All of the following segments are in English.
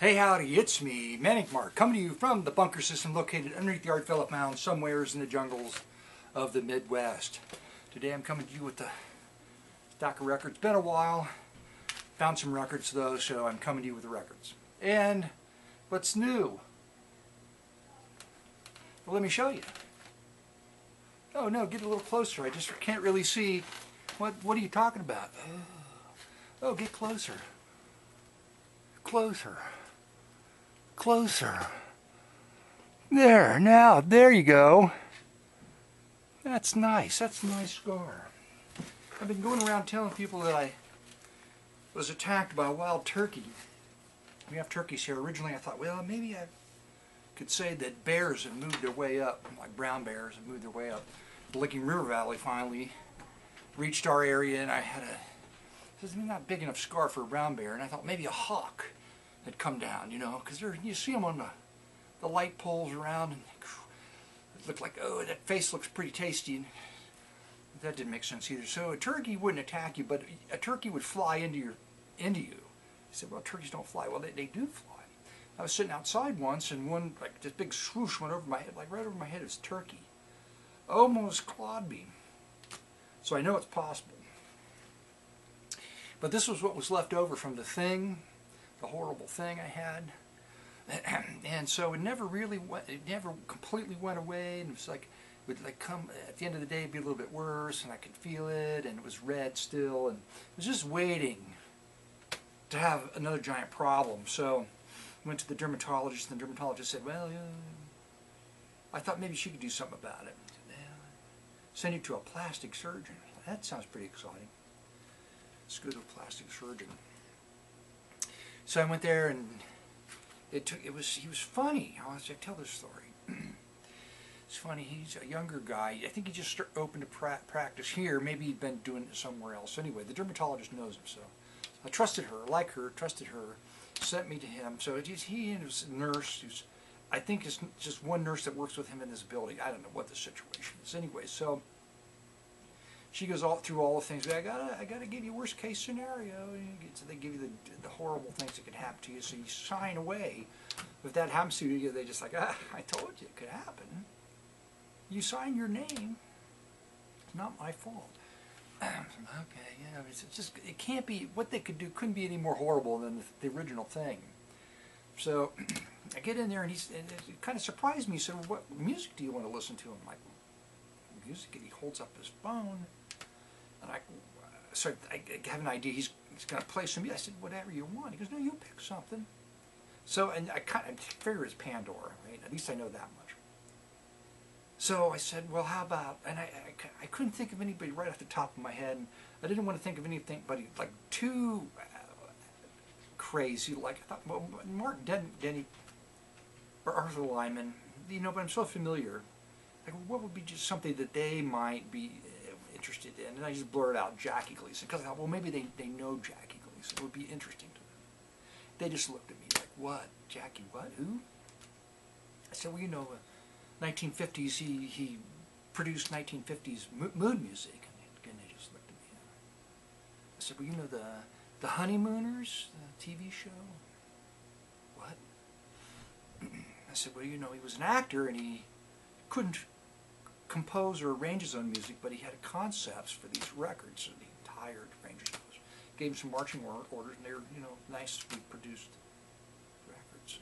Hey howdy, it's me, Manic Mark, coming to you from the bunker system located underneath the Art Phillip Mound somewheres in the jungles of the Midwest. Today I'm coming to you with a stack of records. Been a while, found some records though, so I'm coming to you with the records. And what's new? Well, let me show you. Oh no, get a little closer, I just can't really see. What are you talking about? Oh, get closer. Closer. Closer. There, now, there you go. That's nice. That's a nice scar. I've been going around telling people that I was attacked by a wild turkey. We have turkeys here. Originally I thought, well, maybe I could say that bears have moved their way up, like brown bears have moved their way up. The Licking River Valley finally reached our area, and I had this is not big enough scar for a brown bear, and I thought maybe a hawk had come down, you know, because you see them on the light poles around, and it looked like, oh, that face looks pretty tasty. And that didn't make sense either. So a turkey wouldn't attack you, but a turkey would fly into you. He said, well, turkeys don't fly. Well, they do fly. I was sitting outside once, and one, like this big swoosh went over my head, like right over my head. It was a turkey. Almost clawed me. So I know it's possible. But this was what was left over from the thing, the horrible thing I had. And so it never really went, it never completely went away, and it was like, it would like come, at the end of the day it'd be a little bit worse, and I could feel it, and it was red still, and it was just waiting to have another giant problem. So I went to the dermatologist, and the dermatologist said, well, yeah, I thought maybe she could do something about it. I said, well, send you to a plastic surgeon. That sounds pretty exciting. Let's go to a plastic surgeon. So I went there, and he was funny. I tell this story. It's funny. He's a younger guy. I think he just opened a practice here. Maybe he'd been doing it somewhere else. Anyway, the dermatologist knows him, so I trusted her, like her, trusted her. Sent me to him. So he and his nurse, I think it's just one nurse that works with him in this building. I don't know what the situation is. Anyway, so she goes through all the things. I gotta give you worst case scenario. So they give you the horrible things that could happen to you. So you sign away. If that happens to you, they just like, I told you it could happen. You sign your name. It's not my fault. Okay, yeah, it's just, it can't be, what they could do couldn't be any more horrible than the original thing. So I get in there, and it kind of surprised me. He said, what music do you want to listen to? I'm like, music? And he holds up his phone, and I have an idea. He's going to play some music. I said, whatever you want. He goes, no, you pick something. So, and I kind of figure it's Pandora, right? At least I know that much. So I said, well, how about, and I couldn't think of anybody right off the top of my head, and I didn't want to think of anything but like too crazy. Like, I thought, well, Mark Denny or Arthur Lyman, you know, but I'm so familiar. Like, what would be just something that they might be interested in? And I just blurted out Jackie Gleason, because I thought, well, maybe they know Jackie Gleason. It would be interesting to them. They just looked at me like, what? Jackie, what? Who? I said, well, you know, 1950s, he produced 1950s mood music. And they just looked at me. I said, well, you know the Honeymooners, the TV show? What? I said, well, you know, he was an actor, and he couldn't compose or arrange his own music, but he had concepts for these records, and he hired arrangers. Gave him some marching orders, and they were, you know, nicely produced records.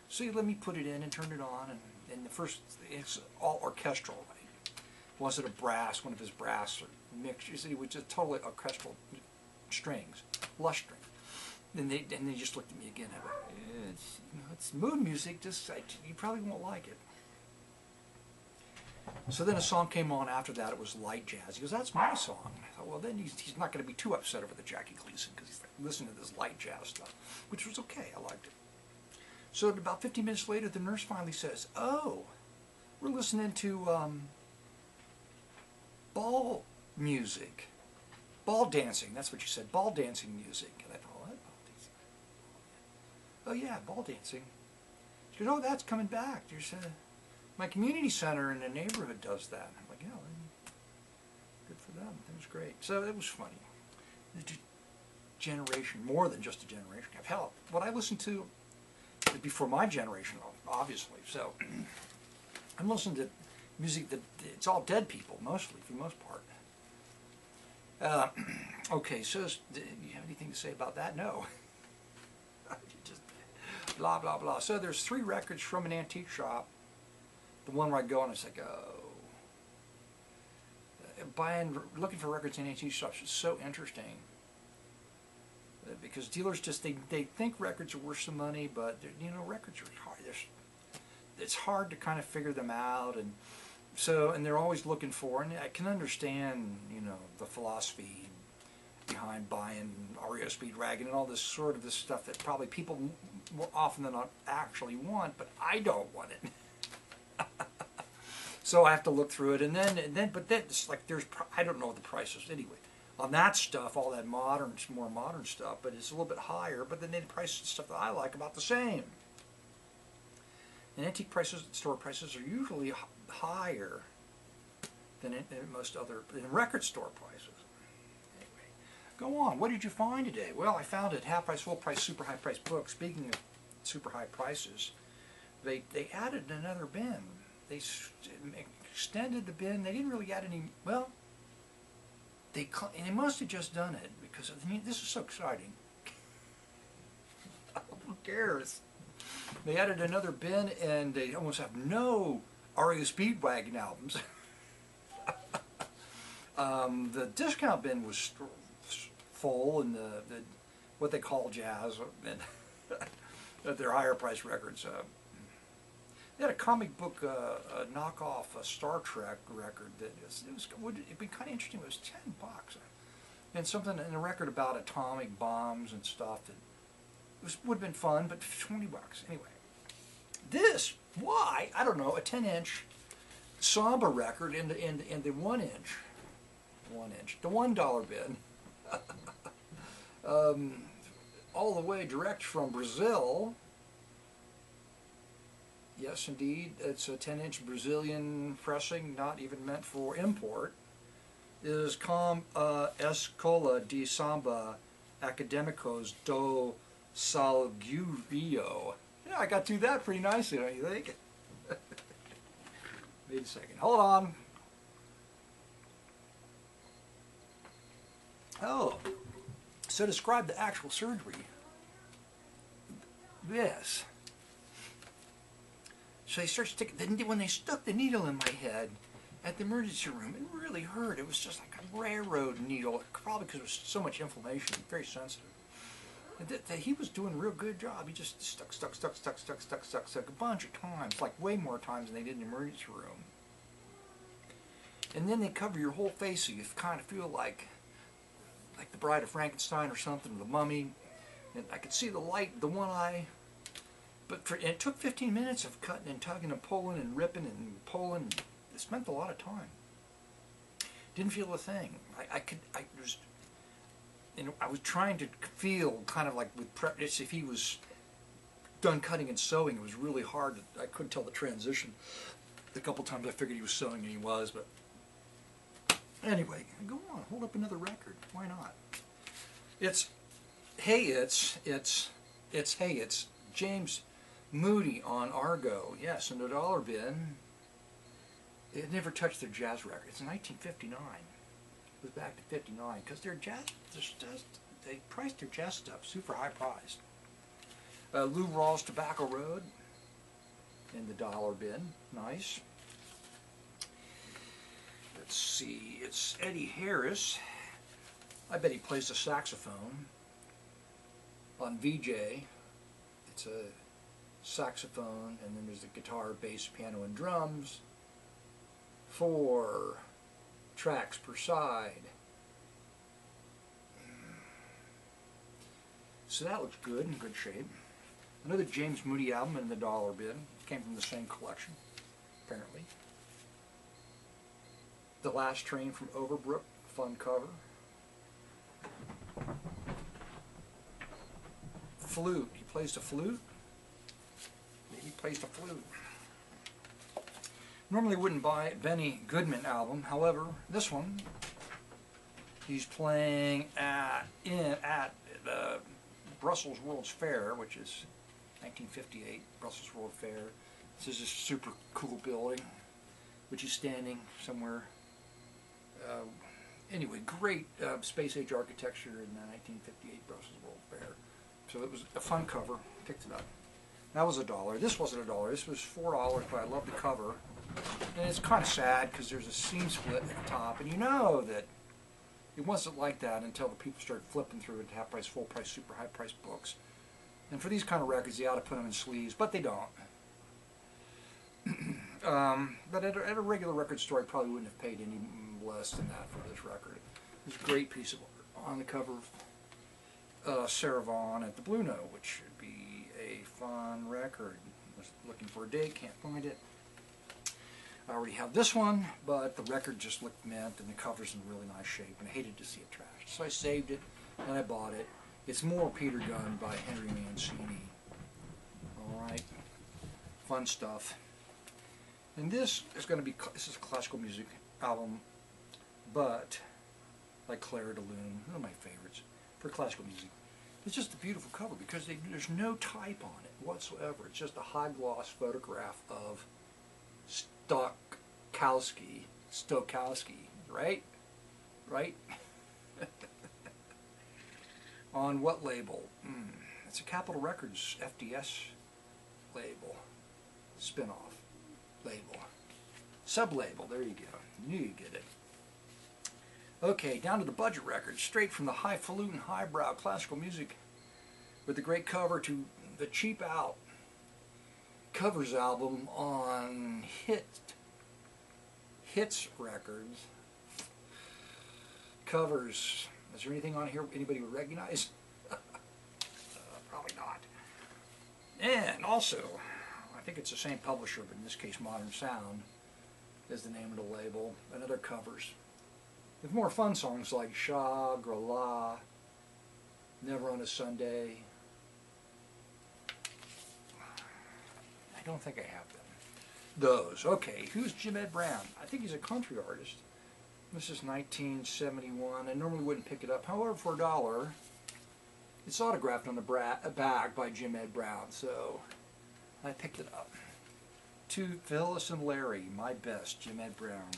So he let me put it in and turn it on, and the first, it's all orchestral. Right? Wasn't a brass, one of his brass mixtures. It was just totally orchestral strings, lush strings. And they just looked at me again. I went, it's mood music. You probably won't like it. So then a song came on after that. It was light jazz. He goes, that's my song. And I thought, well, then he's not going to be too upset over the Jackie Gleason, because he's like, listening to this light jazz stuff, which was okay. I liked it. So about 15 minutes later, the nurse finally says, oh, we're listening to ball music. Ball dancing. That's what she said. Ball dancing music. And I thought, what? Ball dancing? Oh, yeah, ball dancing. She goes, oh, that's coming back. There's my community center in the neighborhood does that. And I'm like, yeah, good for them. It was great. So it was funny. generation, more than just a generation. Hell, what I listened to is before my generation, obviously. So I'm listening to music that it's all dead people, mostly, for the most part. Okay, so do you have anything to say about that? No. Just blah, blah, blah. So there's 3 records from an antique shop. The one where I go and it's like, oh. Looking for records in antique shops is so interesting. Because dealers just, they think records are worth some money, but you know, records are hard. It's hard to kind of figure them out, and they're always looking for, and I can understand, you know, the philosophy behind buying REO Speedwagon and all this stuff that probably people more often than not actually want, but I don't want it. So I have to look through it, but then it's like I don't know what the price is anyway. On that stuff, all that more modern stuff, but it's a little bit higher, but then the price of stuff that I like about the same. And antique prices, store prices, are usually higher than most other record store prices. Anyway, go on. What did you find today? Well, I found it half price, full price, super high price book. Speaking of super high prices, they added another bin. They extended the bin. They didn't really add any. Well, they must have just done it because this is so exciting. Who cares? They added another bin, and they almost have no REO Speedwagon albums. The discount bin was full, and the what they call jazz, and their higher price records. They had a comic book a knockoff Star Trek record that it'd be kind of interesting. It was $10, and something in a record about atomic bombs and stuff that would have been fun, but $20 anyway. This, why? I don't know. A 10-inch samba record in the 1-inch, the $1 bin, all the way direct from Brazil. Yes, indeed, it's a 10-inch Brazilian pressing, not even meant for import. Is Com Escola de Samba Academicos do Salgueiro. Yeah, I got through that pretty nicely, don't you think? Wait a second. Hold on. Oh, so describe the actual surgery. Yes. So they start sticking, when they stuck the needle in my head at the emergency room, it really hurt. It was just like a railroad needle, probably because there was so much inflammation, very sensitive. That he was doing a real good job. He just stuck a bunch of times, like way more times than they did in the emergency room. And then they cover your whole face, so you kind of feel like the Bride of Frankenstein or something, the Mummy. And I could see the light, the one eye. But it took 15 minutes of cutting and tugging and pulling and ripping and pulling. It spent a lot of time. Didn't feel a thing. I was trying to feel kind of like if he was done cutting and sewing. It was really hard. I couldn't tell the transition. The couple times I figured he was sewing, and he was. But anyway, go on. Hold up another record. Why not? It's James Moody on Argo. Yes, in the $1 bin. It never touched their jazz record. It's 1959. It was back to 59 because their jazz, they priced their jazz stuff super high priced. Lou Rawls Tobacco Road in the $1 bin. Nice. Let's see. It's Eddie Harris. I bet he plays the saxophone on VJ. It's a saxophone, and then there's the guitar, bass, piano, and drums. 4 tracks per side. So that looks good, in good shape. Another James Moody album in the $1 bin. Came from the same collection, apparently. The Last Train from Overbrook, fun cover. Flute. He plays the flute. Maybe he plays the flute. Normally wouldn't buy a Benny Goodman album. However, this one, he's playing at Brussels World's Fair, which is 1958 Brussels World Fair. This is a super cool building, which is standing somewhere. Anyway, great space age architecture in the 1958 Brussels World Fair. So it was a fun cover. Picked it up. That was $1. This wasn't $1. This was $4, but I love the cover. And it's kind of sad because there's a seam split at the top, and you know that it wasn't like that until the people started flipping through it, half price, full price, super high price books. And for these kind of records, you ought to put them in sleeves, but they don't. But at a regular record store, I probably wouldn't have paid any less than that for this record. It's a great piece of art on the cover of Sarah Vaughan at the Blue Note, which should be a fun record. Was looking for a date, can't find it. I already have this one, but the record just looked mint and the cover's in really nice shape, and I hated to see it trashed. So I saved it and I bought it. It's more Peter Gunn by Henry Mancini. Alright, fun stuff. And this is going to be, this is a classical music album, but like Clara de Lune, one of my favorites for classical music. It's just a beautiful cover because there's no type on it whatsoever. It's just a high gloss photograph of Stokowski, right? Right? On what label? It's a Capitol Records FDS label, spin-off label, sub-label. There you go. Knew you'd get it. Okay, down to the budget records, straight from the highfalutin, highbrow classical music, with the great cover to the cheap out covers album on Hits Records. Covers. Is there anything on here anybody would recognize? Probably not. And also, I think it's the same publisher, but in this case Modern Sound is the name of the label, and other covers. With more fun songs like Shangri-La, Never on a Sunday. I don't think I have them. Those. Okay, who's Jim Ed Brown? I think he's a country artist. This is 1971. I normally wouldn't pick it up. However, for $1, it's autographed on the back by Jim Ed Brown, so I picked it up. To Phyllis and Larry, My Best, Jim Ed Brown.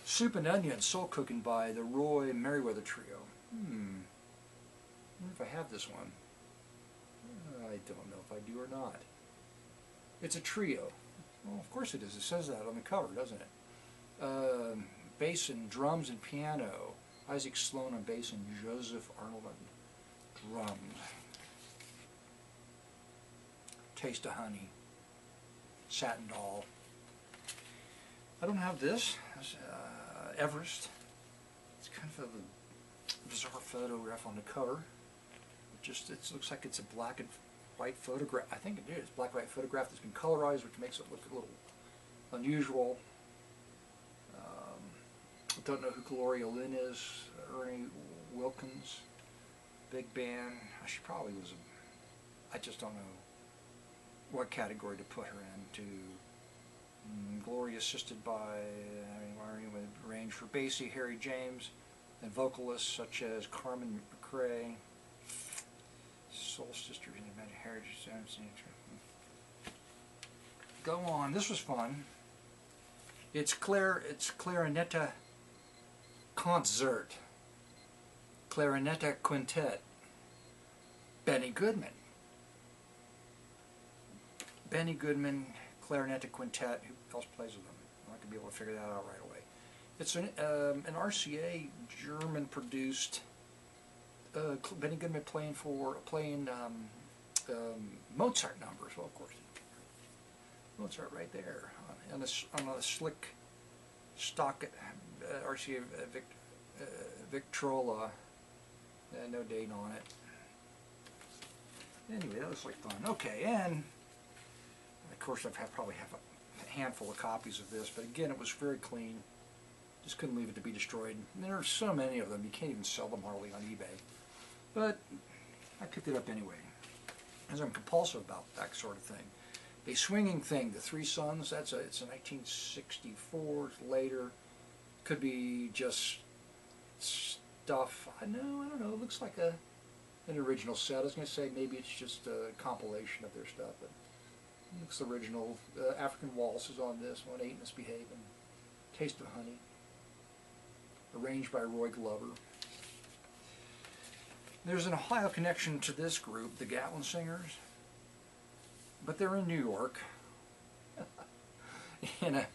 Soup and Onion, Soul Cooking by the Roy Merriweather Trio. I wonder if I have this one. I don't know if I do or not. It's a trio. Well, of course it is. It says that on the cover, doesn't it? Bass and drums and piano. Isaac Sloan on bass and Joseph Arnold on drums. Taste of Honey. Satin Doll. I don't have this. Everest. It's kind of a bizarre photograph on the cover. It looks like it's a black and white photograph. I think it is. Black and white photograph that's been colorized, which makes it look a little unusual. I don't know who Gloria Lynn is. Ernie Wilkins. Big band. She probably was I just don't know what category to put her into. Gloria assisted by with arranged for Basie, Harry James, and vocalists such as Carmen McRae, Soul Sisters, and Heritage. Go on. This was fun. It's Clarinetta Concert, Clarinetta Quintet, Benny Goodman. Benny Goodman, Clarinetta Quintet. Who else plays with them? I'm not going to be able to figure that out right away. It's an RCA German-produced Benny Goodman playing Mozart numbers. Well, of course, Mozart right there on a slick stock RCA Victrola. No date on it. Anyway, that was like fun. Okay, and of course I probably have a handful of copies of this, but again, it was very clean. Just couldn't leave it to be destroyed. And there are so many of them, you can't even sell them hardly on eBay. But I picked it up anyway, as I'm compulsive about that sort of thing. A Swinging Thing, The Three Sons, it's a 1964, later. Could be just stuff, I don't know, it looks like a an original set. I was going to say maybe it's just a compilation of their stuff, but it looks original. African Waltz is on this one, Ain't Misbehavin', Taste of Honey, arranged by Roy Glover. There's an Ohio connection to this group, the Gatlin Singers, but they're in New York in a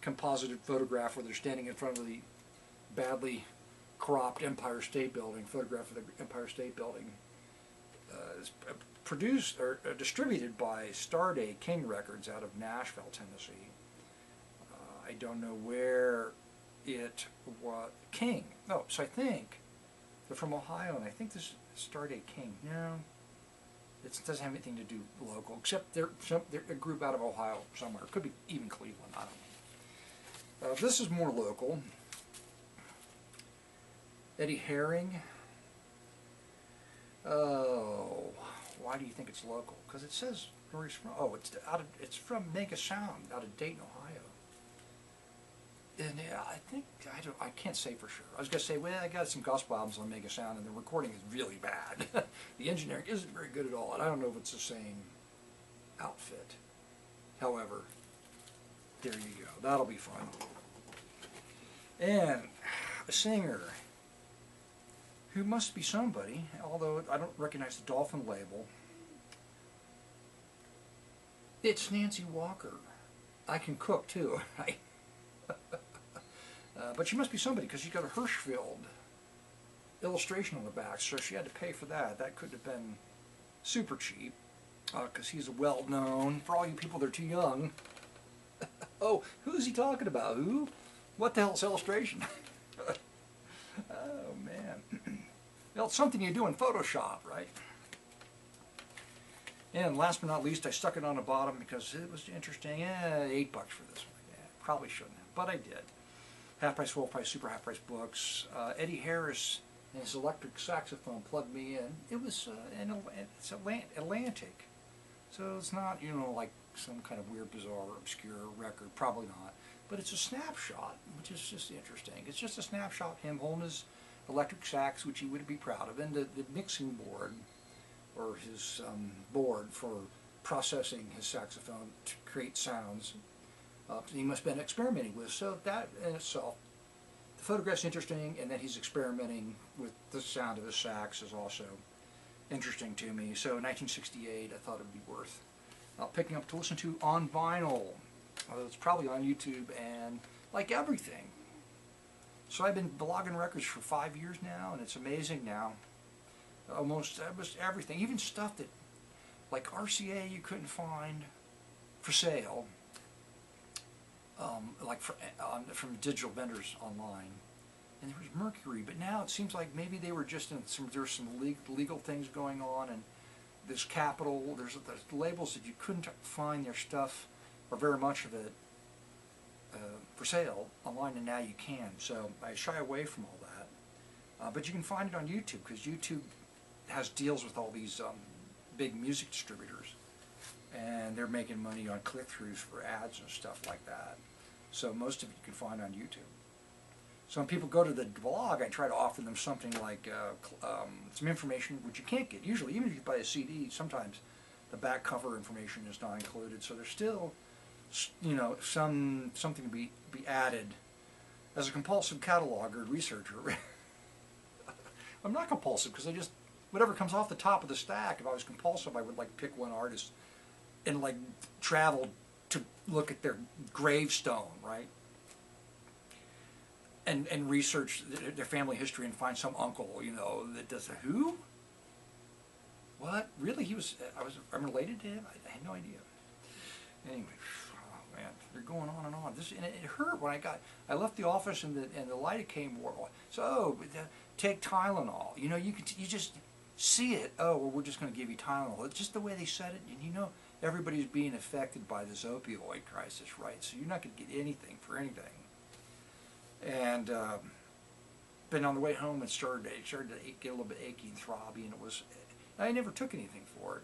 composited photograph where they're standing in front of the badly cropped Empire State Building, photograph of the Empire State Building. It's produced or distributed by Starday King Records out of Nashville, Tennessee. I don't know where it was. King. Oh, so I think they're from Ohio, and I think this is Starday King. No, it doesn't have anything to do local, except they're a group out of Ohio somewhere. It could be even Cleveland. I don't know. This is more local. Eddie Herring. Oh, why do you think it's local? Because it says where he's from. Oh, it's from Mega Sound out of Dayton, Ohio. And yeah, I can't say for sure. I was gonna say, well, I got some gospel albums on Mega Sound, and the recording is really bad. The engineering isn't very good at all, and I don't know if it's the same outfit. However, there you go. That'll be fun. And a singer who must be somebody, although I don't recognize the Dolphin label. It's Nancy Walker. I can cook too. But she must be somebody because she's got a Hirschfeld illustration on the back, so she had to pay for that. That could have been super cheap because he's well-known. For all you people that are too young. Oh, who's he talking about? Who? What the hell's illustration? Oh, man. Well, it's something you do in Photoshop, right? And last but not least, I stuck it on the bottom because it was interesting. $8 for this one. Yeah, probably shouldn't have, but I did. Half price, full price, super half price books. Eddie Harris and his electric saxophone plugged me in. It was it's Atlantic, so it's not, you know, like some kind of weird, bizarre, obscure record. Probably not. But it's a snapshot, which is just interesting. It's just a snapshot of him holding his electric sax, which he would be proud of, and the mixing board, or his board for processing his saxophone to create sounds. He must have been experimenting with. So that in itself, the photograph's interesting, and then he's experimenting with the sound of his sax is also interesting to me. So 1968, I thought it would be worth picking up to listen to on vinyl. Although it's probably on YouTube and like everything. So I've been blogging records for 5 years now, and it's amazing now. Almost everything, even stuff that like RCA you couldn't find for sale, like from digital vendors online. And there was Mercury, but now it seems like maybe they were just in there's some legal things going on, and this Capitol, there's labels that you couldn't find their stuff or very much of it for sale online, and now you can. So I shy away from all that. But you can find it on YouTube because YouTube has deals with all these big music distributors, and they're making money on click-throughs for ads and stuff like that. So most of it you can find on YouTube. So when people go to the blog, I try to offer them something like some information which you can't get. Usually, even if you buy a CD, sometimes the back cover information is not included. So there's still, you know, something to be added. As a compulsive cataloger, researcher, I'm not compulsive because I just, whatever comes off the top of the stack, if I was compulsive, I would like pick one artist and like travel to look at their gravestone, right? And research their family history and find some uncle, you know, that does a who? What? Really? I'm related to him? I had no idea. Anyway, oh man, they're going on and on. And it hurt when I left the office and the lidocaine wore off. So, take Tylenol. You know, you just see it. Oh, well, we're just going to give you Tylenol. It's just the way they said it. And you know, everybody's being affected by this opioid crisis, right? So you're not going to get anything for anything. And but on the way home, it started to get a little bit achy and throbby, and I never took anything for it.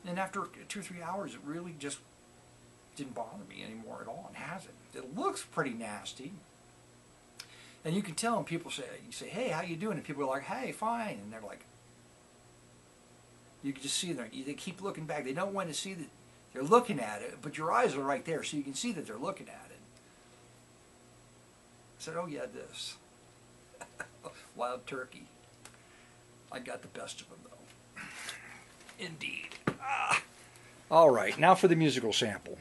And after 2 or 3 hours, it really just didn't bother me anymore at all. It hasn't. It looks pretty nasty. And you can tell when people say, hey, how you doing? And people are like, hey, fine. And they're like, You can just see them. They keep looking back. They don't want to see that they're looking at it, but your eyes are right there, so you can see that they're looking at it. I said, oh yeah, this. Wild turkey. I got the best of them, though. Indeed. All right, now for the musical sample.